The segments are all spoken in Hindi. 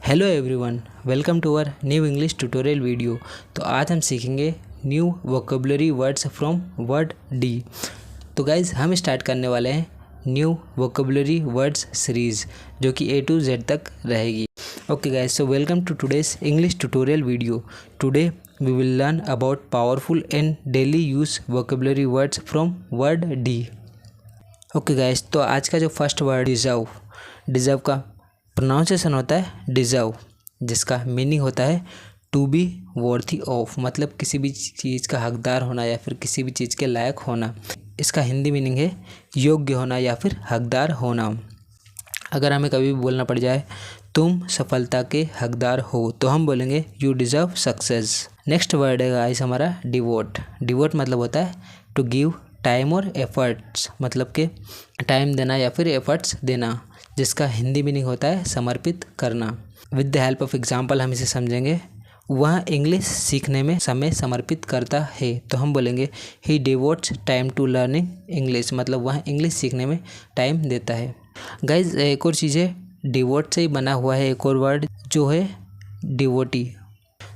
Hello everyone, welcome to our new English tutorial video. तो आज हम सीखेंगे new vocabulary words from word D. तो गाइज़ हम स्टार्ट करने वाले हैं न्यू वोकेबुलरी वर्ड्स सीरीज़ जो कि A to Z तक रहेगी। Okay guys, so welcome to today's English tutorial video. Today we will learn about powerful and daily use vocabulary words from word D. Okay guys, तो आज का जो फर्स्ट वर्ड डिज़र्व का प्रोनाउंसिएशन होता है डिज़र्व, जिसका मीनिंग होता है टू बी वर्थी ऑफ, मतलब किसी भी चीज़ का हकदार होना या फिर किसी भी चीज़ के लायक होना। इसका हिंदी मीनिंग है योग्य होना या फिर हकदार होना। अगर हमें कभी भी बोलना पड़ जाए तुम सफलता के हकदार हो, तो हम बोलेंगे you deserve success. Next word है गाइस हमारा डिवोट। डिवोट मतलब होता है टू गिव टाइम और एफर्ट्स, मतलब कि टाइम देना या फिर एफर्ट्स देना, जिसका हिंदी मीनिंग होता है समर्पित करना। With the help of example हम इसे समझेंगे। वह इंग्लिश सीखने में समय समर्पित करता है, तो हम बोलेंगे he devotes time to learning English, मतलब वह इंग्लिश सीखने में टाइम देता है। गाइज एक और चीज़ है, डिवोट से ही बना हुआ है एक और वर्ड जो है डिवोटी।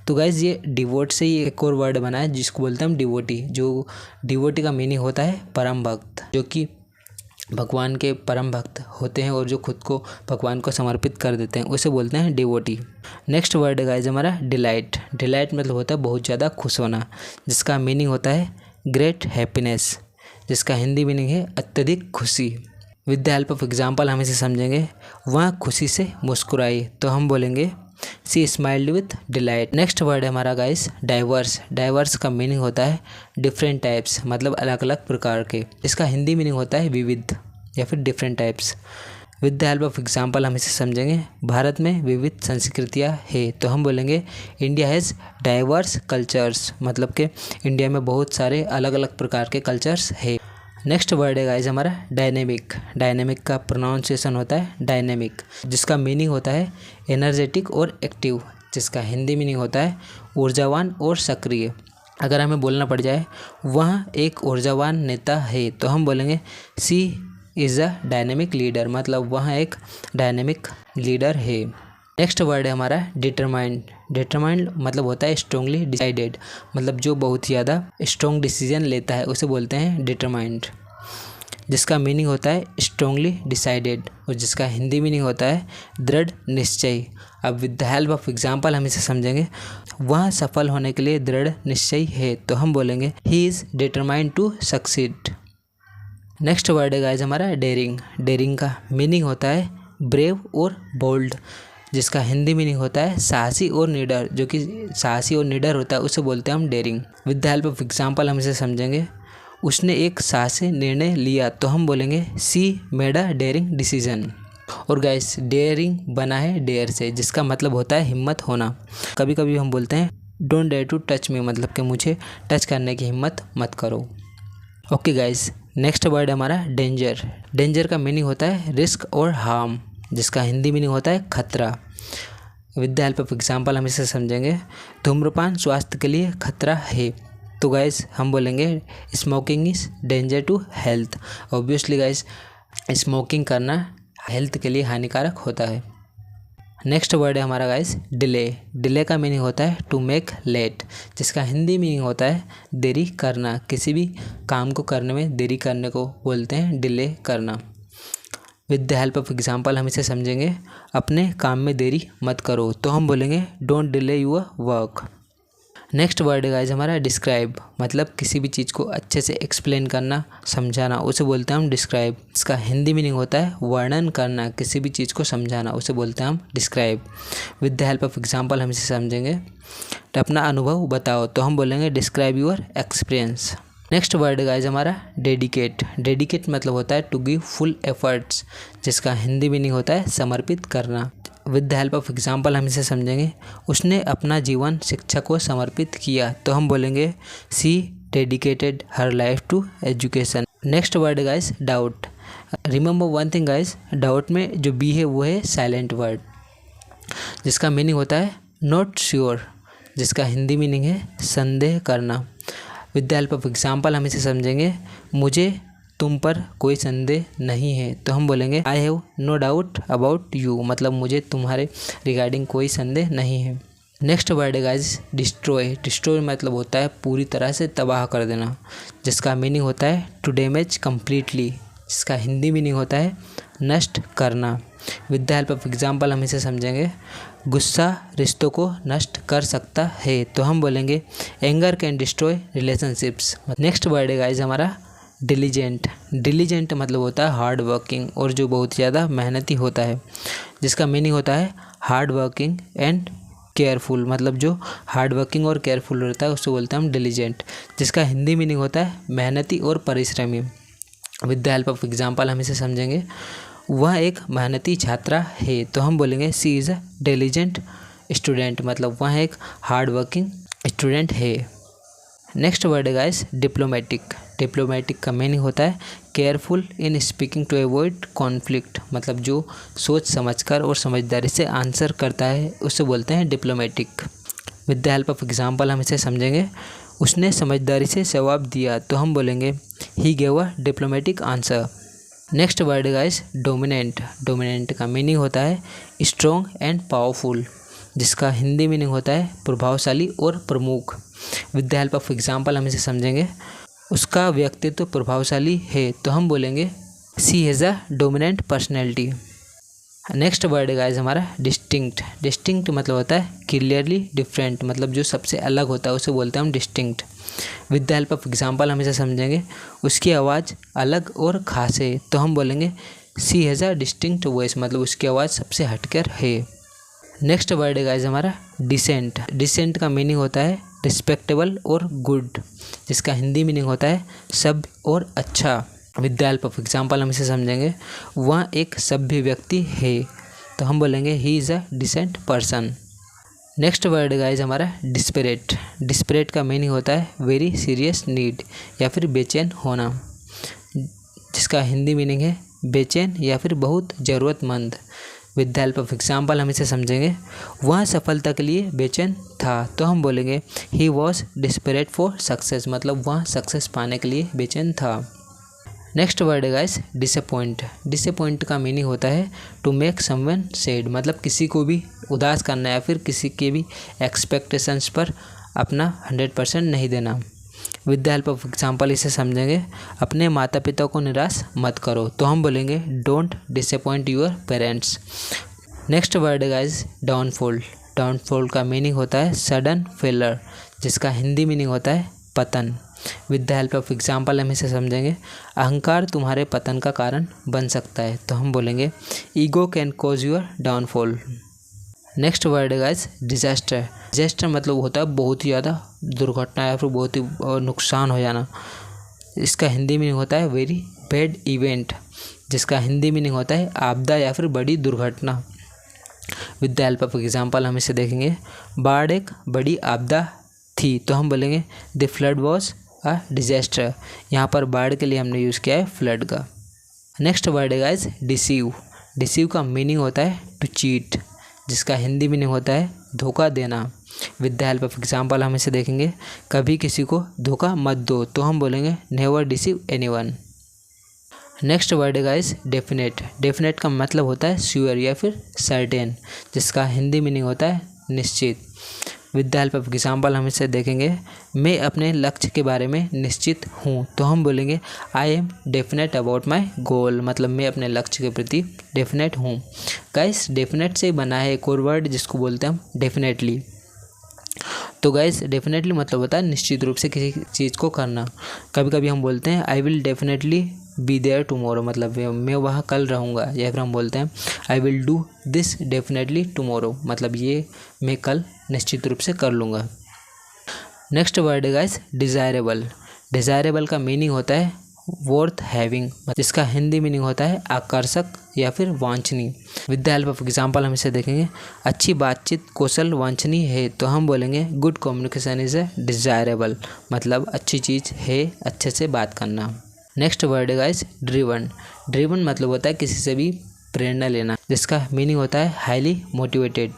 तो गाइज़ ये डिवोट से ही एक और वर्ड बना है जिसको बोलते हैं हम डिवोटी। जो डिवोटी का मीनिंग होता है परम भक्त, जो कि भगवान के परम भक्त होते हैं और जो खुद को भगवान को समर्पित कर देते हैं, उसे बोलते हैं डिवोटी। नेक्स्ट वर्ड है गाइज हमारा डिलाइट। डिलाइट मतलब होता है बहुत ज़्यादा खुश होना, जिसका मीनिंग होता है ग्रेट हैप्पीनेस, जिसका हिंदी मीनिंग है अत्यधिक खुशी। With the help of example हम इसे समझेंगे। वह खुशी से मुस्कुराई, तो हम बोलेंगे she smiled with delight. Next word है हमारा गाइस डाइवर्स। डाइवर्स का मीनिंग होता है डिफरेंट टाइप्स, मतलब अलग अलग प्रकार के। इसका हिंदी मीनिंग होता है विविध या फिर different types. With the help of example हम इसे समझेंगे। भारत में विविध संस्कृतियाँ है, तो हम बोलेंगे इंडिया हैज़ डाइवर्स कल्चर्स, मतलब कि इंडिया में बहुत सारे अलग अलग प्रकार के कल्चर्स है। नेक्स्ट वर्ड है गाइज हमारा डायनेमिक। डायनेमिक का प्रोनाउंसिएशन होता है डायनेमिक, जिसका मीनिंग होता है एनर्जेटिक और एक्टिव, जिसका हिंदी मीनिंग होता है ऊर्जावान और सक्रिय। अगर हमें बोलना पड़ जाए वह एक ऊर्जावान नेता है, तो हम बोलेंगे she is a dynamic leader, मतलब वह एक डायनेमिक लीडर है। नेक्स्ट वर्ड है हमारा डिटरमाइंड। डिटरमाइंड मतलब होता है स्ट्रांगली डिसाइडेड, मतलब जो बहुत ज़्यादा स्ट्रॉन्ग डिसीजन लेता है उसे बोलते हैं डिटरमाइंड, जिसका मीनिंग होता है स्ट्रांगली डिसाइडेड और जिसका हिंदी मीनिंग होता है दृढ़ निश्चय। अब with the help of example हम इसे समझेंगे। वह सफल होने के लिए दृढ़ निश्चय है, तो हम बोलेंगे he is determined to succeed. Next word है गाइज हमारा डेयरिंग। डेयरिंग का मीनिंग होता है ब्रेव और बोल्ड, जिसका हिंदी मीनिंग होता है साहसी और निडर। जो कि साहसी और निडर होता है उसे बोलते हैं हम daring. With the help of example हम इसे समझेंगे। उसने एक साहसी निर्णय लिया, तो हम बोलेंगे सी मेड अ डेयरिंग डिसीजन। और गाइस डेयरिंग बना है डेयर से, जिसका मतलब होता है हिम्मत होना। कभी कभी हम बोलते हैं don't dare to touch me, मतलब कि मुझे टच करने की हिम्मत मत करो। ओके गाइस, नेक्स्ट वर्ड हमारा डेंजर। डेंजर का मीनिंग होता है रिस्क और हार्म, जिसका हिंदी मीनिंग होता है खतरा। With the help of example हम इसे समझेंगे। धूम्रपान स्वास्थ्य के लिए खतरा है, तो गाइस हम बोलेंगे smoking is danger to health. Obviously guys smoking करना हेल्थ के लिए हानिकारक होता है। नेक्स्ट वर्ड है हमारा गाइस डिले। डिले का मीनिंग होता है टू मेक लेट, जिसका हिंदी मीनिंग होता है देरी करना। किसी भी काम को करने में देरी करने को बोलते हैं डिले करना। With the help of example हम इसे समझेंगे। अपने काम में देरी मत करो, तो हम बोलेंगे don't delay your work. Next word है गाइज हमारा डिस्क्राइब, मतलब किसी भी चीज़ को अच्छे से एक्सप्लेन करना, समझाना, उसे बोलते हैं हम डिस्क्राइब। इसका हिंदी मीनिंग होता है वर्णन करना, किसी भी चीज़ को समझाना, उसे बोलते हैं हम describe. With the help of example हम इसे समझेंगे। तो अपना अनुभव बताओ, तो हम बोलेंगे describe your experience. Next word guys हमारा डेडिकेट। डेडिकेट मतलब होता है टू गिव फुल एफर्ट्स, जिसका हिंदी मीनिंग होता है समर्पित करना। With the help of example हम इसे समझेंगे। उसने अपना जीवन शिक्षा को समर्पित किया, तो हम बोलेंगे she dedicated her life to education. Next word guys doubt. Remember one thing guys, doubt में जो बी है वो है साइलेंट वर्ड, जिसका मीनिंग होता है नॉट श्योर, जिसका हिंदी मीनिंग है संदेह करना। With the help of example हम इसे समझेंगे। मुझे तुम पर कोई संदेह नहीं है, तो हम बोलेंगे I have no doubt about you, मतलब मुझे तुम्हारे रिगार्डिंग कोई संदेह नहीं है। नेक्स्ट वर्ड है गाइस डिस्ट्रॉय। डिस्ट्रॉय मतलब होता है पूरी तरह से तबाह कर देना, जिसका मीनिंग होता है टू डैमेज कम्प्लीटली, जिसका हिंदी मीनिंग होता है नष्ट करना। With the help of example हम इसे समझेंगे। गुस्सा रिश्तों को नष्ट कर सकता है, तो हम बोलेंगे anger can destroy relationships. Next word है गाइस हमारा डिलीजेंट। डिलीजेंट मतलब होता है हार्ड वर्किंग और जो बहुत ज़्यादा मेहनती होता है, जिसका मीनिंग होता है हार्ड वर्किंग एंड केयरफुल, मतलब जो हार्ड वर्किंग और केयरफुल रहता है उसको बोलते हैं हम डिलीजेंट, जिसका हिंदी मीनिंग होता है मेहनती और परिश्रमी। With the help of example हम इसे समझेंगे। वह एक मेहनती छात्रा है, तो हम बोलेंगे she is a diligent student, मतलब वह एक हार्ड वर्किंग स्टूडेंट है। नेक्स्ट वर्ड है गाइस डिप्लोमेटिक। डिप्लोमेटिक का मीनिंग होता है careful in speaking to avoid conflict, मतलब जो सोच समझकर और समझदारी से आंसर करता है उसे बोलते हैं diplomatic. With the help of example हम इसे समझेंगे। उसने समझदारी से जवाब दिया, तो हम बोलेंगे he gave a diplomatic answer. Next word है गाइस डोमिनेंट। डोमिनेंट का मीनिंग होता है स्ट्रॉन्ग एंड पावरफुल, जिसका हिंदी मीनिंग होता है प्रभावशाली और प्रमुख। With the help of example हम इसे समझेंगे। उसका व्यक्तित्व प्रभावशाली है, तो हम बोलेंगे she has a dominant personality. Next word है गाइस हमारा डिस्टिंक्ट। डिस्टिंक्ट मतलब होता है क्लियरली डिफरेंट, मतलब जो सबसे अलग होता है उसे बोलते हैं हम distinct. With the help of example हम इसे समझेंगे। उसकी आवाज़ अलग और खास है, तो हम बोलेंगे she has a distinct voice, मतलब उसकी आवाज़ सबसे हटकर है। नेक्स्ट वर्ड है गाइस हमारा डिसेंट। डिसेंट का मीनिंग होता है रिस्पेक्टेबल और गुड, जिसका हिंदी मीनिंग होता है सभ्य और अच्छा। With the help of example हम इसे समझेंगे। वह एक सभ्य व्यक्ति है, तो हम बोलेंगे he is a decent person. Next word guys हमारा डिस्परेट। डिस्परेट का मीनिंग होता है वेरी सीरियस नीड या फिर बेचैन होना, जिसका हिंदी मीनिंग है बेचैन या फिर बहुत ज़रूरतमंद। With the help of example हम इसे समझेंगे। वह सफलता के लिए बेचैन था, तो हम बोलेंगे he was desperate for success, मतलब वह सक्सेस पाने के लिए बेचैन था। नेक्स्ट वर्ड है गाइस डिसअपॉइंट। डिसअपॉइंट का मीनिंग होता है टू मेक समवन सैड, मतलब किसी को भी उदास करना या फिर किसी के भी एक्सपेक्टेशंस पर अपना 100% नहीं देना। With the help of example इसे समझेंगे। अपने माता पिता को निराश मत करो, तो हम बोलेंगे don't disappoint your parents. Next word है गाइस डाउनफॉल। डाउनफॉल का मीनिंग होता है सडन फेलर, जिसका हिंदी मीनिंग होता है पतन। With the help of example हम इसे समझेंगे। अहंकार तुम्हारे पतन का कारण बन सकता है, तो हम बोलेंगे ego can cause your downfall. Next word है गाइस डिजास्टर। डिजास्टर मतलब होता है बहुत ही ज़्यादा दुर्घटना या फिर बहुत ही नुकसान हो जाना। इसका हिंदी मीनिंग होता है वेरी बैड इवेंट, जिसका हिंदी मीनिंग होता है आपदा या फिर बड़ी दुर्घटना। With the help of example हम इसे देखेंगे। बाढ़ एक बड़ी आपदा थी, तो हम बोलेंगे the flood was a disaster. यहाँ पर बाढ़ के लिए हमने यूज़ किया है फ्लड का। नेक्स्ट वर्ड है गाइस डिसीव। डिसीव का मीनिंग होता है टू चीट, जिसका हिंदी मीनिंग होता है धोखा देना। With the help of example हम इसे देखेंगे। कभी किसी को धोखा मत दो, तो हम बोलेंगे never deceive anyone. Next word है गाइस डेफिनेट। डेफिनेट का मतलब होता है श्योर या फिर सर्टेन, जिसका हिंदी मीनिंग होता है निश्चित। With the help of example हम इसे देखेंगे। मैं अपने लक्ष्य के बारे में निश्चित हूँ, तो हम बोलेंगे I am definite about my goal, मतलब मैं अपने लक्ष्य के प्रति डेफिनेट हूँ। गाइस डेफिनेट से बना है एक और वर्ड जिसको बोलते हैं हम डेफिनेटली। तो गाइस डेफिनेटली मतलब होता है निश्चित रूप से किसी चीज़ को करना। कभी कभी हम बोलते हैं I will definitely be there tomorrow, मतलब मैं वहाँ कल रहूँगा, या फिर हम बोलते हैं I will do this definitely tomorrow, मतलब ये मैं कल निश्चित रूप से कर लूँगा। नेक्स्ट वर्ड है गाइस डिज़ायरेबल। डिज़ायरेबल का मीनिंग होता है वर्थ हैविंग, जिसका हिंदी मीनिंग होता है आकर्षक या फिर वांछनीय। With the help of example हम इसे देखेंगे। अच्छी बातचीत कौशल वांछनीय है, तो हम बोलेंगे good communication is a desirable, मतलब अच्छी चीज़ है अच्छे से बात करना। नेक्स्ट वर्ड है गाइस ड्रिवन। ड्रिवन मतलब होता है किसी से भी प्रेरणा लेना, जिसका मीनिंग होता है हाईली मोटिवेटेड,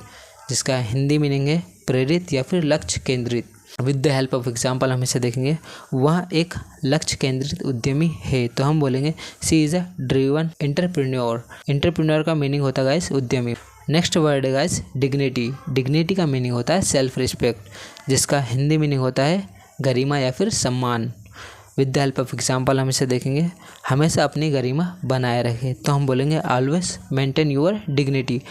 जिसका हिंदी मीनिंग है प्रेरित या फिर लक्ष्य केंद्रित। With the help of example हम इसे देखेंगे। वह एक लक्ष्य केंद्रित उद्यमी है, तो हम बोलेंगे she is a driven entrepreneur. Entrepreneur का मीनिंग होता है गाइस उद्यमी। नेक्स्ट वर्ड है गाइस डिग्निटी। डिग्निटी का मीनिंग होता है सेल्फ रिस्पेक्ट, जिसका हिंदी मीनिंग होता है गरिमा या फिर सम्मान। With the help of example हम इसे देखेंगे। हमेशा अपनी गरिमा बनाए रखें, तो हम बोलेंगे always maintain your dignity.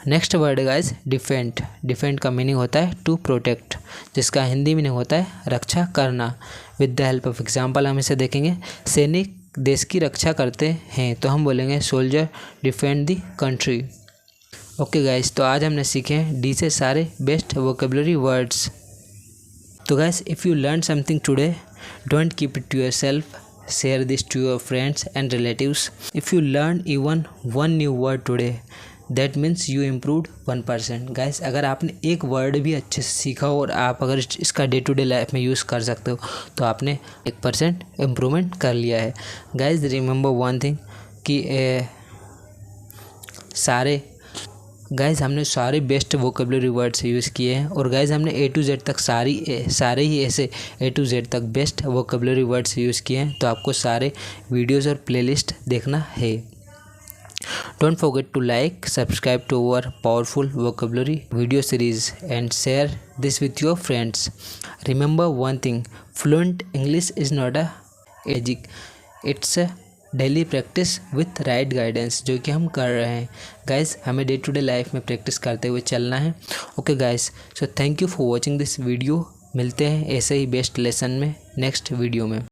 Next word guys defend. Defend का मीनिंग होता है टू प्रोटेक्ट, जिसका हिंदी मीनिंग होता है रक्षा करना। With the help of example हम इसे देखेंगे। सैनिक देश की रक्षा करते हैं, तो हम बोलेंगे soldier defend the country. Okay guys, तो आज हमने सीखे हैं डी से सारे बेस्ट वोकेबलरी वर्ड्स। तो guys, if you learn something today, don't keep it to yourself, share this to your friends and relatives. If you learn even one new word today, that means you improved 1%। Guys, अगर आपने एक वर्ड भी अच्छे से सीखा हो और आप अगर इसका डे टू डे लाइफ में यूज़ कर सकते हो, तो आपने 1% इम्प्रूवमेंट कर लिया है। गाइस, रिमेंबर वन थिंग कि हमने सारे बेस्ट वोकेबलरी वर्ड्स यूज़ किए हैं, और गाइस हमने A to Z तक सारे ही ऐसे A to Z तक बेस्ट वोकेबलरी वर्ड्स यूज़ किए हैं। तो आपको सारे वीडियोज़ और प्लेलिस्ट देखना है। Don't forget to like, subscribe to our powerful vocabulary video series and share this with your friends. Remember one thing, fluent English is not a magic. It's a daily practice with right guidance, जो कि हम कर रहे हैं। गाइस, हमें डे टू डे लाइफ में प्रैक्टिस करते हुए चलना है। Okay guys, so thank you for watching this video. मिलते हैं ऐसे ही बेस्ट लेसन में नेक्स्ट वीडियो में।